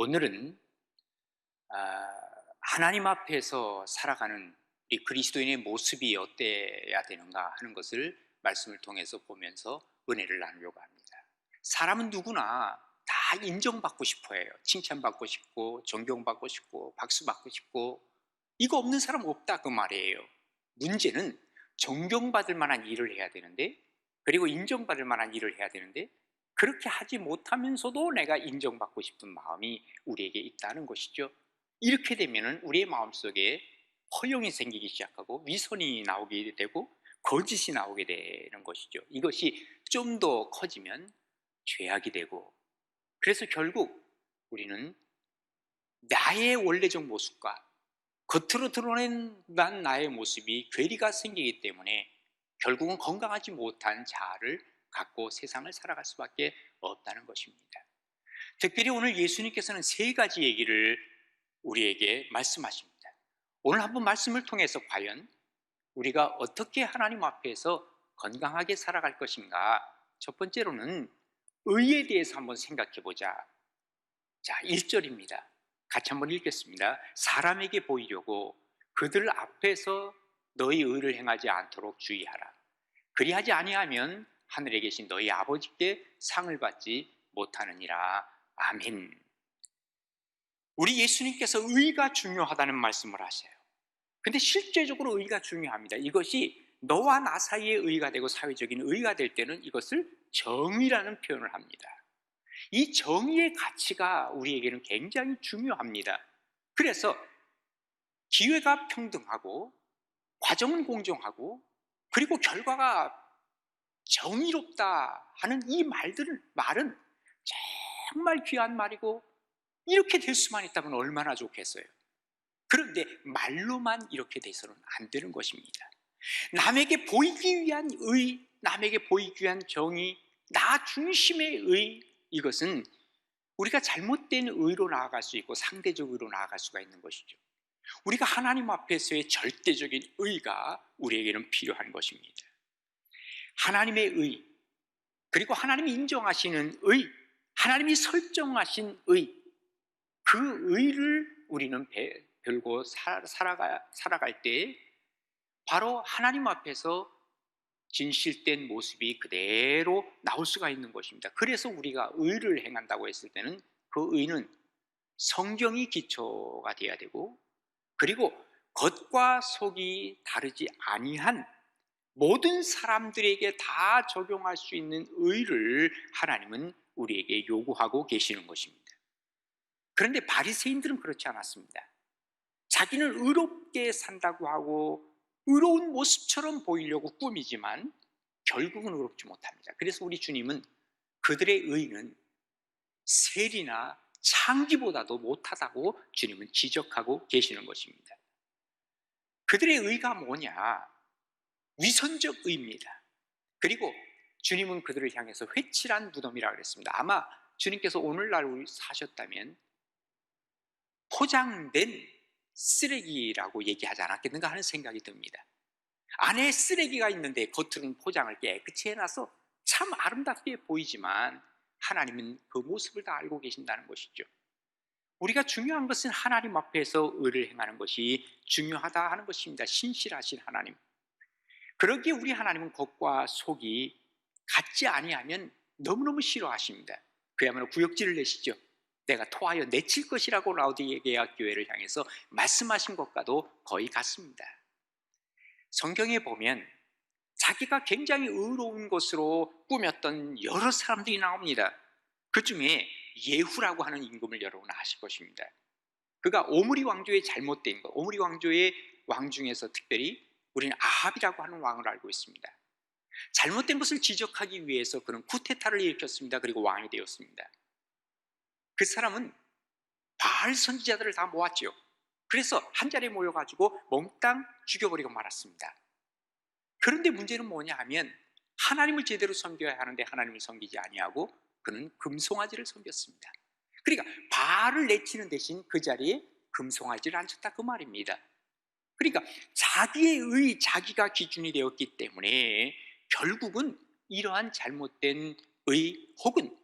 오늘은 하나님 앞에서 살아가는 우리 그리스도인의 모습이 어때야 되는가 하는 것을 말씀을 통해서 보면서 은혜를 나누려고 합니다. 사람은 누구나 다 인정받고 싶어 해요. 칭찬받고 싶고 존경받고 싶고 박수받고 싶고, 이거 없는 사람 없다 그 말이에요. 문제는 존경받을 만한 일을 해야 되는데, 그리고 인정받을 만한 일을 해야 되는데, 그렇게 하지 못하면서도 내가 인정받고 싶은 마음이 우리에게 있다는 것이죠. 이렇게 되면 우리의 마음속에 허영이 생기기 시작하고 위선이 나오게 되고 거짓이 나오게 되는 것이죠. 이것이 좀 더 커지면 죄악이 되고, 그래서 결국 우리는 나의 원래적 모습과 겉으로 드러낸 나의 모습이 괴리가 생기기 때문에 결국은 건강하지 못한 자아를 갖고 세상을 살아갈 수밖에 없다는 것입니다. 특별히 오늘 예수님께서는 세 가지 얘기를 우리에게 말씀하십니다. 오늘 한번 말씀을 통해서 과연 우리가 어떻게 하나님 앞에서 건강하게 살아갈 것인가. 첫 번째로는 의에 대해서 한번 생각해 보자. 자, 1절입니다. 같이 한번 읽겠습니다. 사람에게 보이려고 그들 앞에서 너희 의를 행하지 않도록 주의하라. 그리하지 아니하면 하늘에 계신 너희 아버지께 상을 받지 못하느니라. 아멘. 우리 예수님께서 의가 중요하다는 말씀을 하세요. 근데 실제적으로 의가 중요합니다. 이것이 너와 나 사이의 의가 되고 사회적인 의가 될 때는 이것을 정의라는 표현을 합니다. 이 정의의 가치가 우리에게는 굉장히 중요합니다. 그래서 기회가 평등하고 과정은 공정하고 그리고 결과가 정의롭다 하는 이 말은 정말 귀한 말이고, 이렇게 될 수만 있다면 얼마나 좋겠어요. 그런데 말로만 이렇게 돼서는 안 되는 것입니다. 남에게 보이기 위한 의, 남에게 보이기 위한 정의, 나 중심의 의, 이것은 우리가 잘못된 의로 나아갈 수 있고 상대적 의로 나아갈 수가 있는 것이죠. 우리가 하나님 앞에서의 절대적인 의가 우리에게는 필요한 것입니다. 하나님의 의, 그리고 하나님이 인정하시는 의, 하나님이 설정하신 의, 그 의를 우리는 별고 살아갈 때 바로 하나님 앞에서 진실된 모습이 그대로 나올 수가 있는 것입니다. 그래서 우리가 의를 행한다고 했을 때는 그 의는 성경이 기초가 되어야 되고, 그리고 겉과 속이 다르지 아니한 모든 사람들에게 다 적용할 수 있는 의를 하나님은 우리에게 요구하고 계시는 것입니다. 그런데 바리새인들은 그렇지 않았습니다. 자기는 의롭게 산다고 하고 의로운 모습처럼 보이려고 꾸미지만 결국은 의롭지 못합니다. 그래서 우리 주님은 그들의 의는 셀이나 창기보다도 못하다고 주님은 지적하고 계시는 것입니다. 그들의 의가 뭐냐? 위선적 의입니다. 그리고 주님은 그들을 향해서 회칠한 무덤이라고 그랬습니다. 아마 주님께서 오늘날 사셨다면 포장된 쓰레기라고 얘기하지 않았겠는가 하는 생각이 듭니다. 안에 쓰레기가 있는데 겉으로는 포장을 깨끗이 해놔서 참 아름답게 보이지만 하나님은 그 모습을 다 알고 계신다는 것이죠. 우리가 중요한 것은 하나님 앞에서 의를 행하는 것이 중요하다 하는 것입니다. 신실하신 하나님. 그러기에 우리 하나님은 겉과 속이 같지 아니하면 너무너무 싫어하십니다. 그야말로 구역질을 내시죠. 내가 토하여 내칠 것이라고 라오디게아 교회를 향해서 말씀하신 것과도 거의 같습니다. 성경에 보면 자기가 굉장히 의로운 것으로 꾸몄던 여러 사람들이 나옵니다. 그 중에 예후라고 하는 임금을 여러분 아실 것입니다. 그가 오므리 왕조의 잘못된 것, 오므리 왕조의 왕 중에서 특별히 우리는 아합이라고 하는 왕을 알고 있습니다. 잘못된 것을 지적하기 위해서 그는 쿠데타를 일으켰습니다. 그리고 왕이 되었습니다. 그 사람은 바알 선지자들을 다 모았죠. 그래서 한 자리에 모여가지고 몽땅 죽여버리고 말았습니다. 그런데 문제는 뭐냐 하면 하나님을 제대로 섬겨야 하는데 하나님을 섬기지 아니하고 그는 금송아지를 섬겼습니다. 그러니까 바알을 내치는 대신 그 자리에 금송아지를 앉혔다 그 말입니다. 그러니까 자기의 의, 자기가 기준이 되었기 때문에 결국은 이러한 잘못된 의 혹은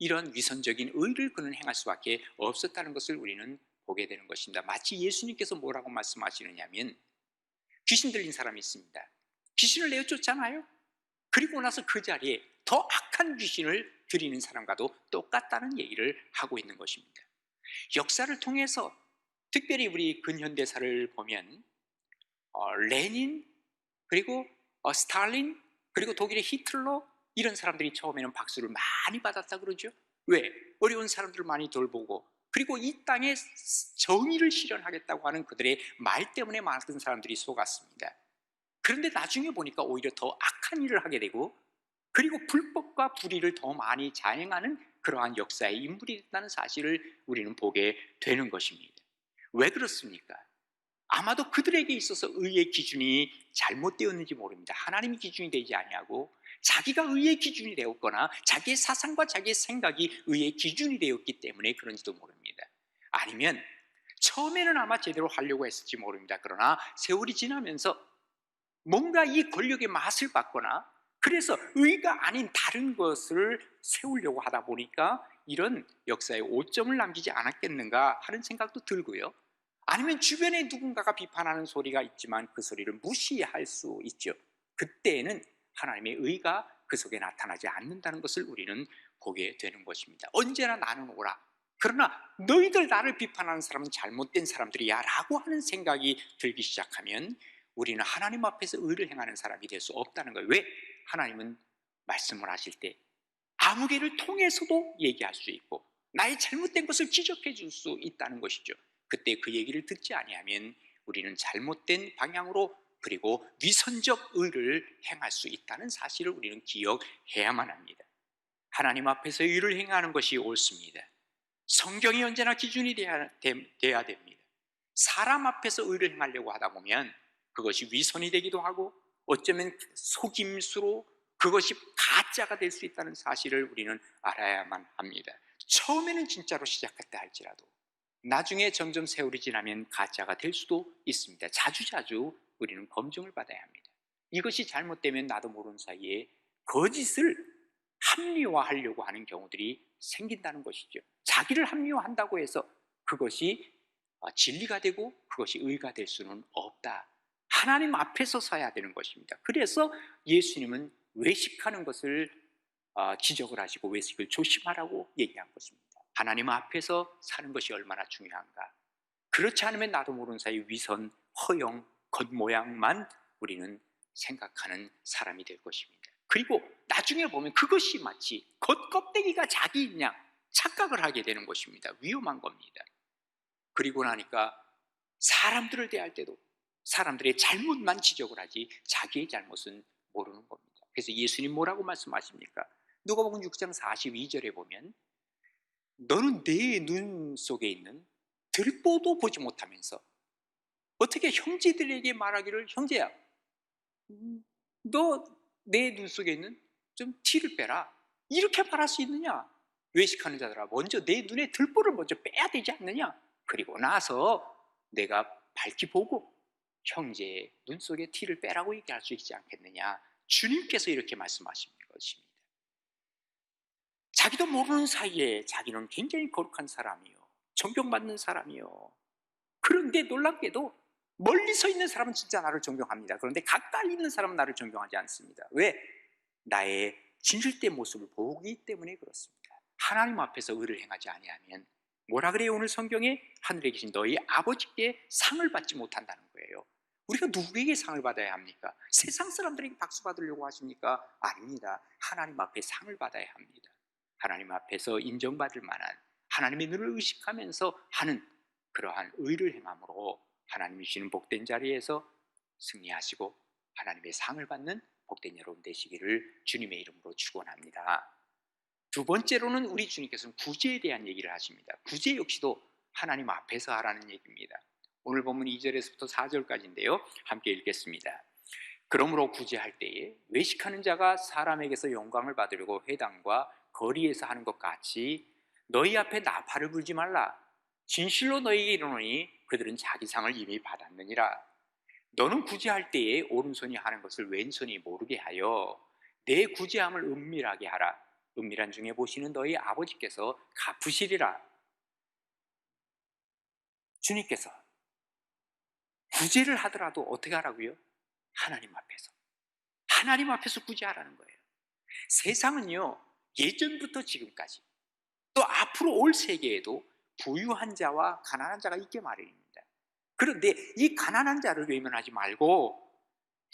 이런 위선적인 의를 그는 행할 수밖에 없었다는 것을 우리는 보게 되는 것입니다. 마치 예수님께서 뭐라고 말씀하시느냐면, 귀신 들린 사람이 있습니다. 귀신을 내어쫓잖아요. 그리고 나서 그 자리에 더 악한 귀신을 들이는 사람과도 똑같다는 얘기를 하고 있는 것입니다. 역사를 통해서 특별히 우리 근현대사를 보면 레닌, 그리고 스탈린, 그리고 독일의 히틀러, 이런 사람들이 처음에는 박수를 많이 받았다 그러죠. 왜? 어려운 사람들을 많이 돌보고, 그리고 이 땅에 정의를 실현하겠다고 하는 그들의 말 때문에 많은 사람들이 속았습니다. 그런데 나중에 보니까 오히려 더 악한 일을 하게 되고, 그리고 불법과 불의를 더 많이 자행하는 그러한 역사의 인물이 됐다는 사실을 우리는 보게 되는 것입니다. 왜 그렇습니까? 아마도 그들에게 있어서 의의 기준이 잘못되었는지 모릅니다. 하나님이 기준이 되지 아니하고 자기가 의의 기준이 되었거나 자기의 사상과 자기의 생각이 의의 기준이 되었기 때문에 그런지도 모릅니다. 아니면 처음에는 아마 제대로 하려고 했을지 모릅니다. 그러나 세월이 지나면서 뭔가 이 권력의 맛을 봤거나, 그래서 의가 아닌 다른 것을 세우려고 하다 보니까 이런 역사에 오점을 남기지 않았겠는가 하는 생각도 들고요. 아니면 주변에 누군가가 비판하는 소리가 있지만 그 소리를 무시할 수 있죠. 그때에는 하나님의 의가 그 속에 나타나지 않는다는 것을 우리는 보게 되는 것입니다. 언제나 나는 옳아, 그러나 너희들 나를 비판하는 사람은 잘못된 사람들이야 라고 하는 생각이 들기 시작하면 우리는 하나님 앞에서 의를 행하는 사람이 될 수 없다는 거예요. 왜? 하나님은 말씀을 하실 때 아무개를 통해서도 얘기할 수 있고 나의 잘못된 것을 지적해 줄 수 있다는 것이죠. 그때 그 얘기를 듣지 아니하면 우리는 잘못된 방향으로, 그리고 위선적 의를 행할 수 있다는 사실을 우리는 기억해야만 합니다. 하나님 앞에서 의를 행하는 것이 옳습니다. 성경이 언제나 기준이 돼야 됩니다. 사람 앞에서 의를 행하려고 하다 보면 그것이 위선이 되기도 하고 어쩌면 속임수로 그것이 가짜가 될 수 있다는 사실을 우리는 알아야만 합니다. 처음에는 진짜로 시작했다 할지라도 나중에 점점 세월이 지나면 가짜가 될 수도 있습니다. 자주자주 우리는 검증을 받아야 합니다. 이것이 잘못되면 나도 모르는 사이에 거짓을 합리화하려고 하는 경우들이 생긴다는 것이죠. 자기를 합리화한다고 해서 그것이 진리가 되고 그것이 의가 될 수는 없다. 하나님 앞에서 서야 되는 것입니다. 그래서 예수님은 외식하는 것을 지적을 하시고 외식을 조심하라고 얘기한 것입니다. 하나님 앞에서 사는 것이 얼마나 중요한가. 그렇지 않으면 나도 모르는 사이 위선, 허영, 겉모양만 우리는 생각하는 사람이 될 것입니다. 그리고 나중에 보면 그것이 마치 겉껍데기가 자기인 양 착각을 하게 되는 것입니다. 위험한 겁니다. 그리고 나니까 사람들을 대할 때도 사람들의 잘못만 지적을 하지 자기의 잘못은 모르는 겁니다. 그래서 예수님 뭐라고 말씀하십니까? 누가복음 6장 42절에 보면 너는 내 눈 속에 있는 들보도 보지 못하면서 어떻게 형제들에게 말하기를 형제야, 너 내 눈 속에 있는 좀 티를 빼라, 이렇게 말할 수 있느냐? 외식하는 자들아, 먼저 내 눈에 들보를 먼저 빼야 되지 않느냐? 그리고 나서 내가 밝히 보고 형제의 눈 속에 티를 빼라고 얘기할 수 있지 않겠느냐? 주님께서 이렇게 말씀하시는 것입니다. 자기도 모르는 사이에 자기는 굉장히 거룩한 사람이요, 존경받는 사람이요. 그런데 놀랍게도 멀리 서 있는 사람은 진짜 나를 존경합니다. 그런데 가까이 있는 사람은 나를 존경하지 않습니다. 왜? 나의 진실된 모습을 보기 때문에 그렇습니다. 하나님 앞에서 의를 행하지 아니하면 뭐라 그래요? 오늘 성경에 하늘에 계신 너희 아버지께 상을 받지 못한다는 거예요. 우리가 누구에게 상을 받아야 합니까? 세상 사람들에게 박수 받으려고 하십니까? 아닙니다. 하나님 앞에 상을 받아야 합니다. 하나님 앞에서 인정받을 만한, 하나님의 눈을 의식하면서 하는 그러한 의를 행함으로 하나님이 주시는 복된 자리에서 승리하시고 하나님의 상을 받는 복된 여러분 되시기를 주님의 이름으로 축원합니다. 두 번째로는 우리 주님께서는 구제에 대한 얘기를 하십니다. 구제 역시도 하나님 앞에서 하라는 얘기입니다. 오늘 본문 2절에서부터 4절까지인데요. 함께 읽겠습니다. 그러므로 구제할 때에 외식하는 자가 사람에게서 영광을 받으려고 회당과 거리에서 하는 것 같이 너희 앞에 나팔을 불지 말라. 진실로 너희에게 이르노니 그들은 자기 상을 이미 받았느니라. 너는 구제할 때에 오른손이 하는 것을 왼손이 모르게 하여 내 구제함을 은밀하게 하라. 은밀한 중에 보시는 너희 아버지께서 갚으시리라. 주님께서 구제를 하더라도 어떻게 하라고요? 하나님 앞에서. 하나님 앞에서 구제하라는 거예요. 세상은요, 예전부터 지금까지 또 앞으로 올 세계에도 부유한 자와 가난한 자가 있게 마련입니다. 그런데 이 가난한 자를 외면하지 말고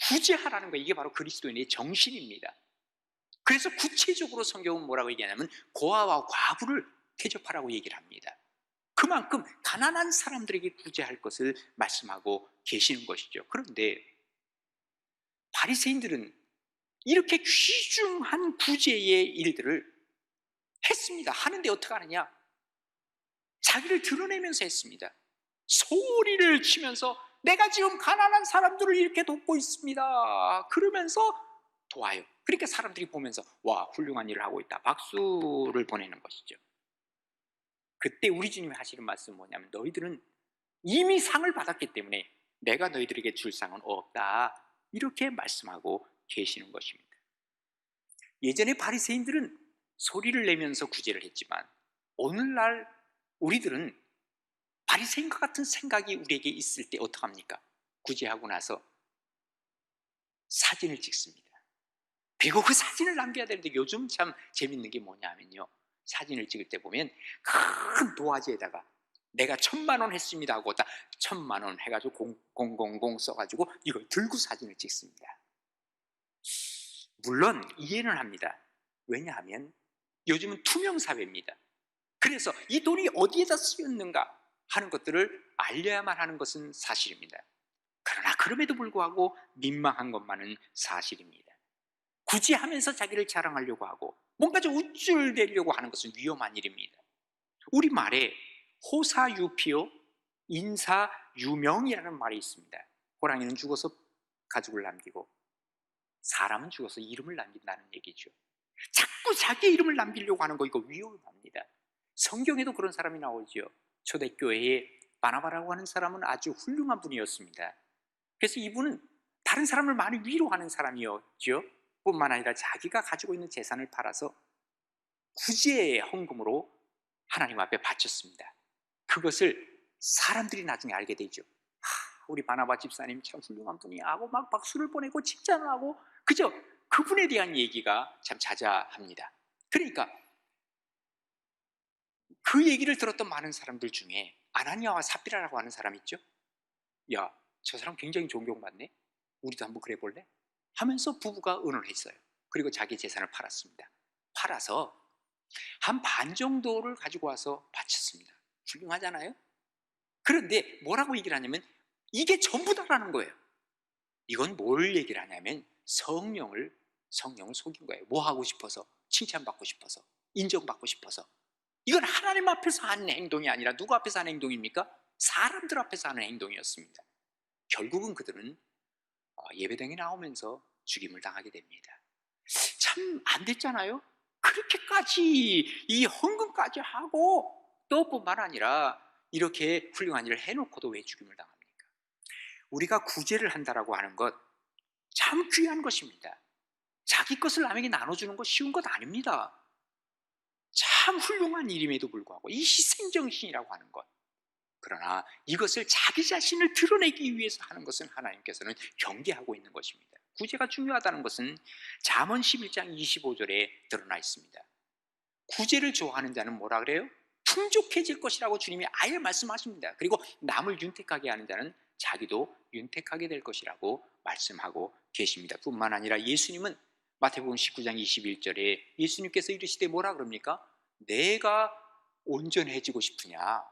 구제하라는 거예요. 이게 바로 그리스도인의 정신입니다. 그래서 구체적으로 성경은 뭐라고 얘기하냐면 고아와 과부를 대접하라고 얘기를 합니다. 그만큼 가난한 사람들에게 구제할 것을 말씀하고 계시는 것이죠. 그런데 바리새인들은 이렇게 귀중한 구제의 일들을 했습니다. 하는데 어떻게 하느냐? 자기를 드러내면서 했습니다. 소리를 치면서 내가 지금 가난한 사람들을 이렇게 돕고 있습니다. 그러면서 도와요. 그러니까 사람들이 보면서 와, 훌륭한 일을 하고 있다. 박수를 보내는 것이죠. 그때 우리 주님이 하시는 말씀은 뭐냐면 너희들은 이미 상을 받았기 때문에 내가 너희들에게 줄 상은 없다. 이렇게 말씀하고 계시는 것입니다. 예전에 바리새인들은 소리를 내면서 구제를 했지만 오늘날 우리들은 바리새인과 같은 생각이 우리에게 있을 때 어떡합니까? 구제하고 나서 사진을 찍습니다. 그리고 그 사진을 남겨야 되는데 요즘 참 재밌는 게 뭐냐면요, 사진을 찍을 때 보면 큰 도화지에다가 내가 1,000만 원 했습니다 하고 딱 1,000만 원 해가지고 000 써가지고 이걸 들고 사진을 찍습니다. 물론 이해는 합니다. 왜냐하면 요즘은 투명사회입니다. 그래서 이 돈이 어디에다 쓰였는가 하는 것들을 알려야만 하는 것은 사실입니다. 그러나 그럼에도 불구하고 민망한 것만은 사실입니다. 굳이 하면서 자기를 자랑하려고 하고 뭔가 좀 우쭐대려고 하는 것은 위험한 일입니다. 우리말에 호사유피요 인사유명이라는 말이 있습니다. 호랑이는 죽어서 가죽을 남기고 사람은 죽어서 이름을 남긴다는 얘기죠. 자꾸 자기 이름을 남기려고 하는 거 이거 위험합니다. 성경에도 그런 사람이 나오죠. 초대교회에 바나바라고 하는 사람은 아주 훌륭한 분이었습니다. 그래서 이분은 다른 사람을 많이 위로하는 사람이었죠. 뿐만 아니라 자기가 가지고 있는 재산을 팔아서 구제의 헌금으로 하나님 앞에 바쳤습니다. 그것을 사람들이 나중에 알게 되죠. 우리 바나바 집사님 참 훌륭한 분이야 하고 막 박수를 보내고 칭찬을 하고 그저 그분에 대한 얘기가 참 자자합니다. 그러니까 그 얘기를 들었던 많은 사람들 중에 아나니아와 삽비라라고 하는 사람 있죠. 야, 저 사람 굉장히 존경받네. 우리도 한번 그래 볼래? 하면서 부부가 의논했어요. 그리고 자기 재산을 팔았습니다. 팔아서 한 반 정도를 가지고 와서 바쳤습니다. 훌륭하잖아요? 그런데 뭐라고 얘기를 하냐면 이게 전부다라는 거예요. 이건 뭘 얘기를 하냐면 성령을 속인 거예요. 뭐 하고 싶어서, 칭찬받고 싶어서, 인정받고 싶어서. 이건 하나님 앞에서 하는 행동이 아니라 누구 앞에서 하는 행동입니까? 사람들 앞에서 하는 행동이었습니다. 결국은 그들은 예배당에 나오면서 죽임을 당하게 됩니다. 참 안 됐잖아요? 그렇게까지 이 헌금까지 하고 또 뿐만 아니라 이렇게 훌륭한 일을 해놓고도 왜 죽임을 당합니까? 우리가 구제를 한다라고 하는 것 참 귀한 것입니다. 자기 것을 남에게 나눠주는 것 쉬운 것 아닙니다. 참 훌륭한 일임에도 불구하고 이 희생정신이라고 하는 것, 그러나 이것을 자기 자신을 드러내기 위해서 하는 것은 하나님께서는 경계하고 있는 것입니다. 구제가 중요하다는 것은 잠언 11장 25절에 드러나 있습니다. 구제를 좋아하는 자는 뭐라 그래요? 풍족해질 것이라고 주님이 아예 말씀하십니다. 그리고 남을 윤택하게 하는 자는 자기도 윤택하게 될 것이라고 말씀하고 계십니다. 뿐만 아니라 예수님은 마태복음 19장 21절에 예수님께서 이르시되 뭐라 그럽니까? 내가 온전해지고 싶으냐?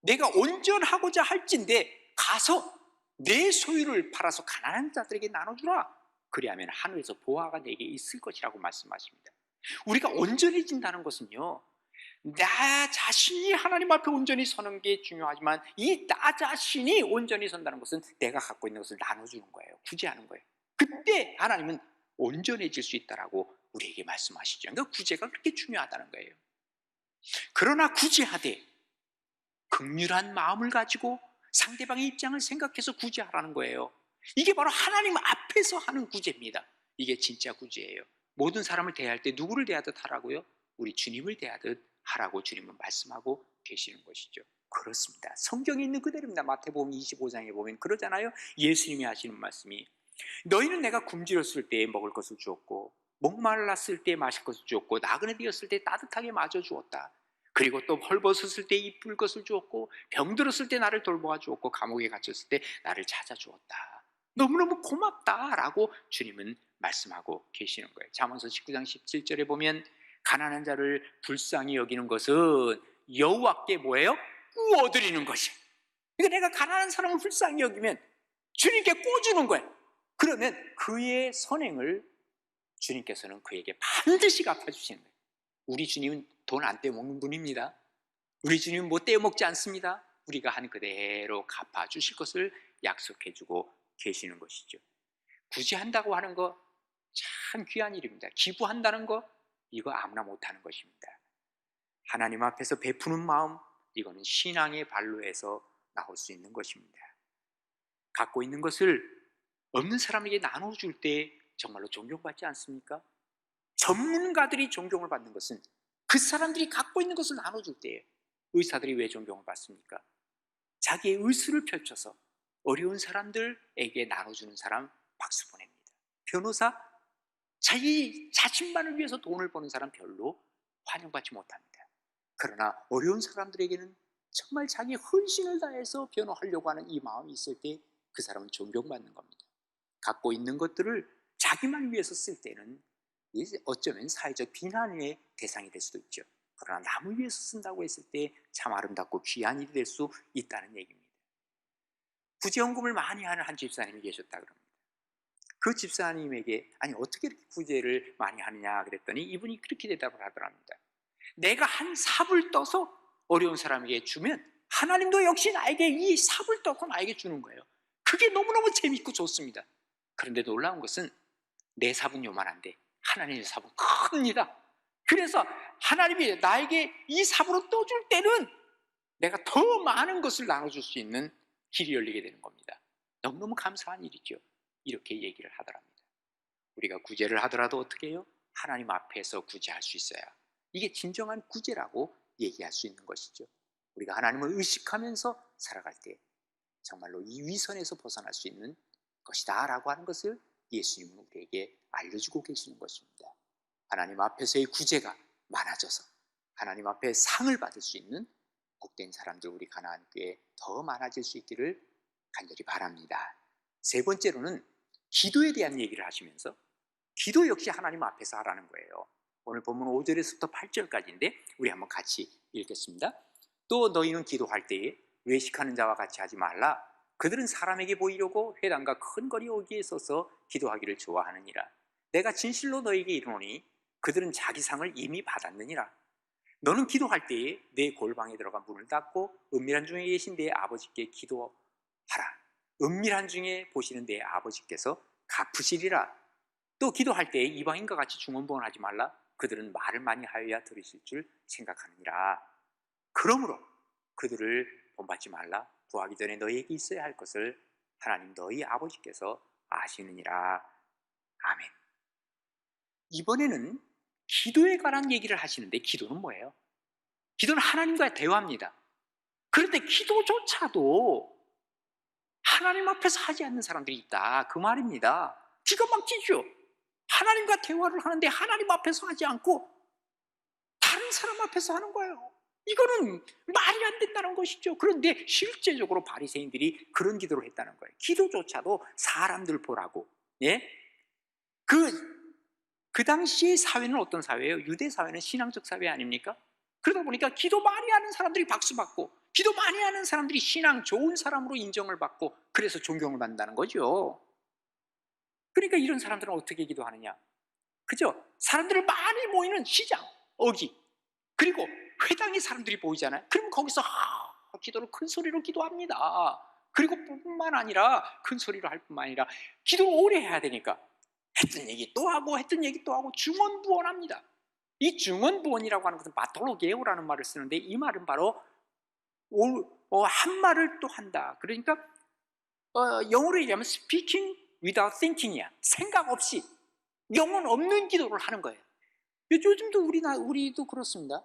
내가 온전하고자 할진대 가서 내 소유를 팔아서 가난한 자들에게 나눠주라. 그리하면 하늘에서 보화가 내게 있을 것이라고 말씀하십니다. 우리가 온전해진다는 것은요, 나 자신이 하나님 앞에 온전히 서는 게 중요하지만 이 나 자신이 온전히 선다는 것은 내가 갖고 있는 것을 나눠주는 거예요. 구제하는 거예요. 그때 하나님은 온전해질 수 있다라고 우리에게 말씀하시죠. 그러니까 구제가 그렇게 중요하다는 거예요. 그러나 구제하되 긍휼한 마음을 가지고 상대방의 입장을 생각해서 구제하라는 거예요. 이게 바로 하나님 앞에서 하는 구제입니다. 이게 진짜 구제예요. 모든 사람을 대할 때 누구를 대하듯 하라고요? 우리 주님을 대하듯 하라고 주님은 말씀하고 계시는 것이죠. 그렇습니다. 성경에 있는 그대로입니다. 마태복음 25장에 보면 그러잖아요. 예수님이 하시는 말씀이 너희는 내가 굶주렸을 때 먹을 것을 주었고 목말랐을 때 마실 것을 주었고 나그네 되었을 때 따뜻하게 맞아 주었다. 그리고 또 헐벗었을 때 입을 것을 주었고 병들었을 때 나를 돌보아 주었고 감옥에 갇혔을 때 나를 찾아 주었다. 너무너무 고맙다라고 주님은 말씀하고 계시는 거예요. 잠언서 19장 17절에 보면 가난한 자를 불쌍히 여기는 것은 여호와께 뭐예요? 꾸어드리는 것이에요. 그러니까 내가 가난한 사람을 불쌍히 여기면 주님께 꿔주는 거예요. 그러면 그의 선행을 주님께서는 그에게 반드시 갚아주시는 거예요. 우리 주님은 돈 안 떼먹는 분입니다. 우리 주님은 뭐 떼먹지 않습니다. 우리가 한 그대로 갚아주실 것을 약속해주고 계시는 것이죠. 구제한다고 하는 거 참 귀한 일입니다. 기부한다는 거 이거 아무나 못하는 것입니다. 하나님 앞에서 베푸는 마음 이거는 신앙의 발로에서 나올 수 있는 것입니다. 갖고 있는 것을 없는 사람에게 나눠줄 때 정말로 존경받지 않습니까? 전문가들이 존경을 받는 것은 그 사람들이 갖고 있는 것을 나눠줄 때예요. 의사들이 왜 존경을 받습니까? 자기의 의술을 펼쳐서 어려운 사람들에게 나눠주는 사람 박수 보냅니다. 변호사 자기 자신만을 위해서 돈을 버는 사람 별로 환영받지 못합니다. 그러나 어려운 사람들에게는 정말 자기 헌신을 다해서 변호하려고 하는 이 마음이 있을 때 그 사람은 존경받는 겁니다. 갖고 있는 것들을 자기만 위해서 쓸 때는 어쩌면 사회적 비난의 대상이 될 수도 있죠. 그러나 남을 위해서 쓴다고 했을 때 참 아름답고 귀한 일이 될 수 있다는 얘기입니다. 구제헌금을 많이 하는 한 집사님이 계셨다 그럽니다. 그 집사님에게 아니 어떻게 이렇게 구제를 많이 하느냐 그랬더니 이분이 그렇게 대답을 하더랍니다. 내가 한 삽을 떠서 어려운 사람에게 주면 하나님도 역시 나에게 이 삽을 떠서 나에게 주는 거예요. 그게 너무너무 재밌고 좋습니다. 그런데 놀라운 것은 내 삽은 요만한데 하나님의 삽은 큽니다. 그래서 하나님이 나에게 이 삽으로 떠줄 때는 내가 더 많은 것을 나눠줄 수 있는 길이 열리게 되는 겁니다. 너무너무 감사한 일이죠. 이렇게 얘기를 하더랍니다. 우리가 구제를 하더라도 어떻게 해요? 하나님 앞에서 구제할 수 있어야 이게 진정한 구제라고 얘기할 수 있는 것이죠. 우리가 하나님을 의식하면서 살아갈 때 정말로 이 위선에서 벗어날 수 있는 것이다 라고 하는 것을 예수님은 우리에게 알려주고 계시는 것입니다. 하나님 앞에서의 구제가 많아져서 하나님 앞에 상을 받을 수 있는 복된 사람들 우리 가나안 교회에 더 많아질 수 있기를 간절히 바랍니다. 세 번째로는 기도에 대한 얘기를 하시면서 기도 역시 하나님 앞에서 하라는 거예요. 오늘 본문 5절에서부터 8절까지인데 우리 한번 같이 읽겠습니다. 또 너희는 기도할 때에 외식하는 자와 같이 하지 말라. 그들은 사람에게 보이려고 회당과 큰 거리 오기에 서서 기도하기를 좋아하느니라. 내가 진실로 너희에게 이르노니 그들은 자기 상을 이미 받았느니라. 너는 기도할 때에 내 골방에 들어가 문을 닫고 은밀한 중에 계신 내 아버지께 기도하라. 은밀한 중에 보시는 내 아버지께서 갚으시리라. 또 기도할 때에 이방인과 같이 중언부언하지 말라. 그들은 말을 많이 하여야 들으실 줄 생각하느니라. 그러므로 그들을 본받지 말라. 구하기 전에 너희에게 있어야 할 것을 하나님 너희 아버지께서 아시느니라. 아멘. 이번에는 기도에 관한 얘기를 하시는데 기도는 뭐예요? 기도는 하나님과의 대화입니다. 그런데 기도조차도 하나님 앞에서 하지 않는 사람들이 있다 그 말입니다. 기가 막히죠. 하나님과 대화를 하는데 하나님 앞에서 하지 않고 다른 사람 앞에서 하는 거예요. 이거는 말이 안 된다는 것이죠. 그런데 실제적으로 바리새인들이 그런 기도를 했다는 거예요. 기도조차도 사람들 보라고. 예? 그 당시 사회는 어떤 사회예요? 유대 사회는 신앙적 사회 아닙니까? 그러다 보니까 기도 많이 하는 사람들이 박수 받고 기도 많이 하는 사람들이 신앙 좋은 사람으로 인정을 받고 그래서 존경을 받는다는 거죠. 그러니까 이런 사람들은 어떻게 기도하느냐? 그죠? 사람들을 많이 모이는 시장, 어기, 그리고 회당에 사람들이 보이잖아요. 그러면 거기서 기도를 큰 소리로 기도합니다. 그리고 뿐만 아니라 큰 소리로 할 뿐만 아니라 기도를 오래 해야 되니까 했던 얘기 또 하고 했던 얘기 또 하고 중언부언합니다. 이 중언부언이라고 하는 것은 마톨로게오라는 말을 쓰는데 이 말은 바로 한 말을 또 한다. 그러니까 영어로 얘기하면 speaking without thinking이야. 생각 없이 영혼 없는 기도를 하는 거예요. 요즘도 우리도 그렇습니다.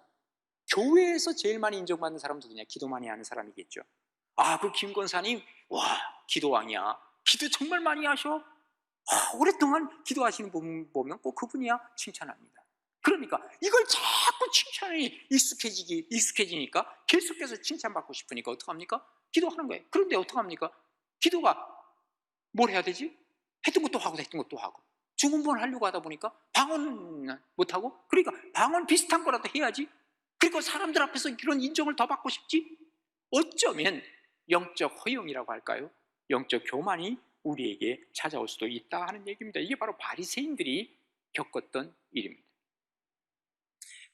교회에서 제일 많이 인정받는 사람 누구냐? 기도 많이 하는 사람이겠죠. 아, 그 김 권사님, 와, 기도왕이야. 기도 정말 많이 하셔. 아, 오랫동안 기도하시는 분 보면 꼭 그분이야 칭찬합니다. 그러니까 이걸 자꾸 칭찬이 익숙해지니까 계속해서 칭찬받고 싶으니까 어떡합니까? 기도하는 거예요. 그런데 어떡합니까? 기도가 뭘 해야 되지? 했던 것도 하고 했던 것도 하고 중원부원 하려고 하다 보니까 방언 못하고, 그러니까 방언 비슷한 거라도 해야지. 그리고 사람들 앞에서 이런 인정을 더 받고 싶지. 어쩌면 영적 허용이라고 할까요? 영적 교만이 우리에게 찾아올 수도 있다 하는 얘기입니다. 이게 바로 바리새인들이 겪었던 일입니다.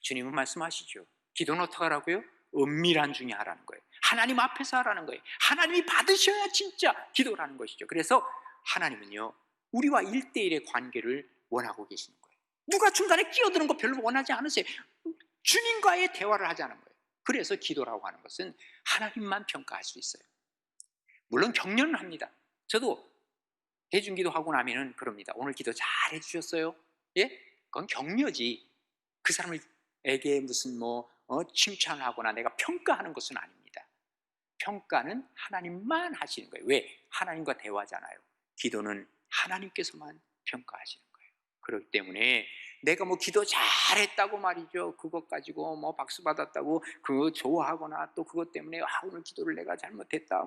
주님은 말씀하시죠. 기도는 어떻게 하라고요? 은밀한 중에 하라는 거예요. 하나님 앞에서 하라는 거예요. 하나님이 받으셔야 진짜 기도라는 것이죠. 그래서 하나님은요, 우리와 1대1의 관계를 원하고 계시는 거예요. 누가 중간에 끼어드는 거 별로 원하지 않으세요. 주님과의 대화를 하자는 거예요. 그래서 기도라고 하는 것은 하나님만 평가할 수 있어요. 물론 격려는 합니다. 저도 대중기도 하고 나면은 그럽니다. 오늘 기도 잘 해주셨어요? 예? 그건 격려지. 그 사람에게 무슨 칭찬하거나 내가 평가하는 것은 아닙니다. 평가는 하나님만 하시는 거예요. 왜? 하나님과 대화잖아요. 기도는 하나님께서만 평가하시는 거예요. 그렇기 때문에 내가 기도 잘했다고 말이죠, 그것 가지고 박수 받았다고 그거 좋아하거나 또 그것 때문에 오늘 기도를 내가 잘못했다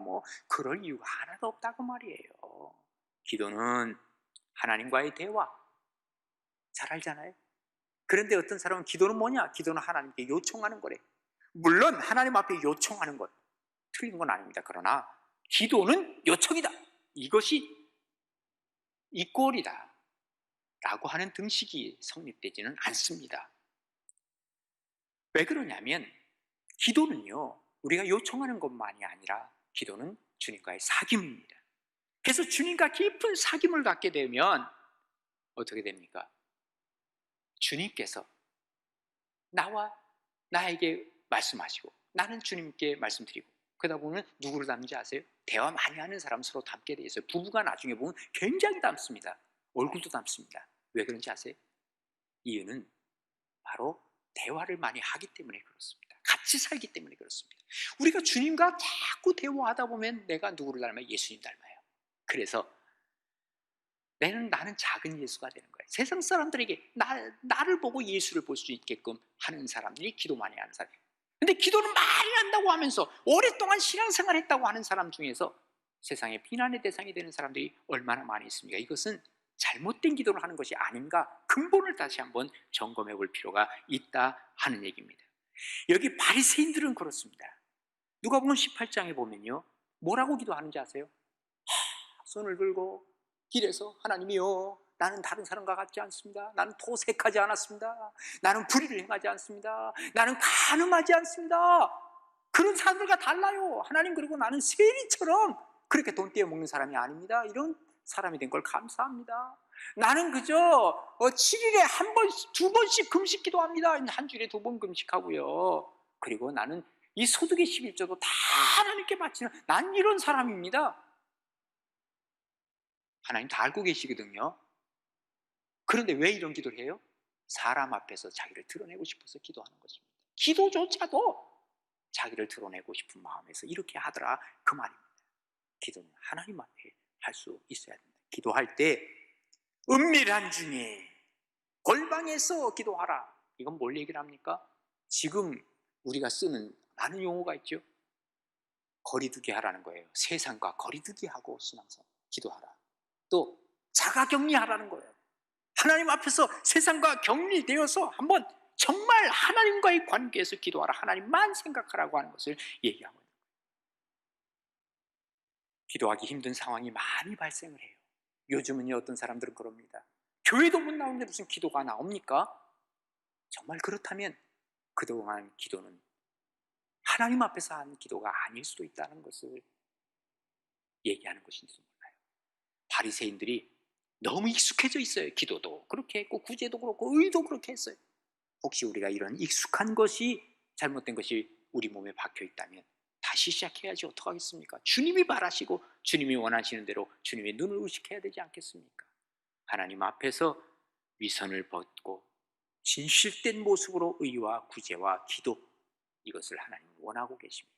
그럴 이유가 하나도 없다고 말이에요. 기도는 하나님과의 대화, 잘 알잖아요. 그런데 어떤 사람은 기도는 뭐냐? 기도는 하나님께 요청하는 거래. 물론 하나님 앞에 요청하는 것 틀린 건 아닙니다. 그러나 기도는 요청이다, 이것이 이꼴이다 라고 하는 등식이 성립되지는 않습니다. 왜 그러냐면 기도는요, 우리가 요청하는 것만이 아니라 기도는 주님과의 사귐입니다. 그래서 주님과 깊은 사귐을 갖게 되면 어떻게 됩니까? 주님께서 나에게 말씀하시고 나는 주님께 말씀드리고, 그러다 보면 누구를 닮는지 아세요? 대화 많이 하는 사람 서로 닮게 돼 있어요. 부부가 나중에 보면 굉장히 닮습니다. 얼굴도 닮습니다. 왜 그런지 아세요? 이유는 바로 대화를 많이 하기 때문에 그렇습니다. 같이 살기 때문에 그렇습니다. 우리가 주님과 자꾸 대화하다 보면 내가 누구를 닮아요? 예수님 닮아요. 그래서 나는 작은 예수가 되는 거예요. 세상 사람들에게 나를 보고 예수를 볼 수 있게끔 하는 사람들이 기도 많이 하는 사람. 근데 기도는 많이 한다고 하면서 오랫동안 신앙생활 했다고 하는 사람 중에서 세상에 비난의 대상이 되는 사람들이 얼마나 많이 있습니까? 이것은 잘못된 기도를 하는 것이 아닌가, 근본을 다시 한번 점검해 볼 필요가 있다 하는 얘기입니다. 여기 바리새인들은 그렇습니다. 누가복음 18장에 보면요, 뭐라고 기도하는지 아세요? 손을 들고 길에서 하나님이요, 나는 다른 사람과 같지 않습니다. 나는 도색하지 않았습니다. 나는 불의를 행하지 않습니다. 나는 간음하지 않습니다. 그런 사람들과 달라요. 하나님, 그리고 나는 세리처럼 그렇게 돈 떼어먹는 사람이 아닙니다. 이런 사람이 된 걸 감사합니다. 나는 그저 7일에 한 번씩, 2번씩 금식 기도합니다. 한 주일에 2번 금식하고요. 그리고 나는 이 소득의 11조도 다 하나님께 바치는, 난 이런 사람입니다. 하나님 다 알고 계시거든요. 그런데 왜 이런 기도를 해요? 사람 앞에서 자기를 드러내고 싶어서 기도하는 것입니다. 기도조차도 자기를 드러내고 싶은 마음에서 이렇게 하더라, 그 말입니다. 기도는 하나님 앞에 할 수 있어야 된다. 기도할 때 은밀한 중에 골방에서 기도하라. 이건 뭘 얘기를 합니까? 지금 우리가 쓰는 많은 용어가 있죠. 거리두기 하라는 거예요. 세상과 거리두기 하고 신앙생활 기도하라. 또 자가격리하라는 거예요. 하나님 앞에서 세상과 격리되어서 한번 정말 하나님과의 관계에서 기도하라, 하나님만 생각하라고 하는 것을 얘기하고 있는 거예요. 기도하기 힘든 상황이 많이 발생을 해요. 요즘은요, 어떤 사람들은 그럽니다. 교회도 못 나오는데 무슨 기도가 나옵니까? 정말 그렇다면 그동안 기도는 하나님 앞에서 한 기도가 아닐 수도 있다는 것을 얘기하는 것인지 몰라요. 바리새인들이 너무 익숙해져 있어요. 기도도 그렇게 했고 구제도 그렇고 의도 그렇게 했어요. 혹시 우리가 이런 익숙한 것이, 잘못된 것이 우리 몸에 박혀 있다면 다시 시작해야지 어떡하겠습니까? 주님이 바라시고 주님이 원하시는 대로 주님의 눈을 의식해야 되지 않겠습니까? 하나님 앞에서 위선을 벗고 진실된 모습으로 의와 구제와 기도, 이것을 하나님 원하고 계십니다.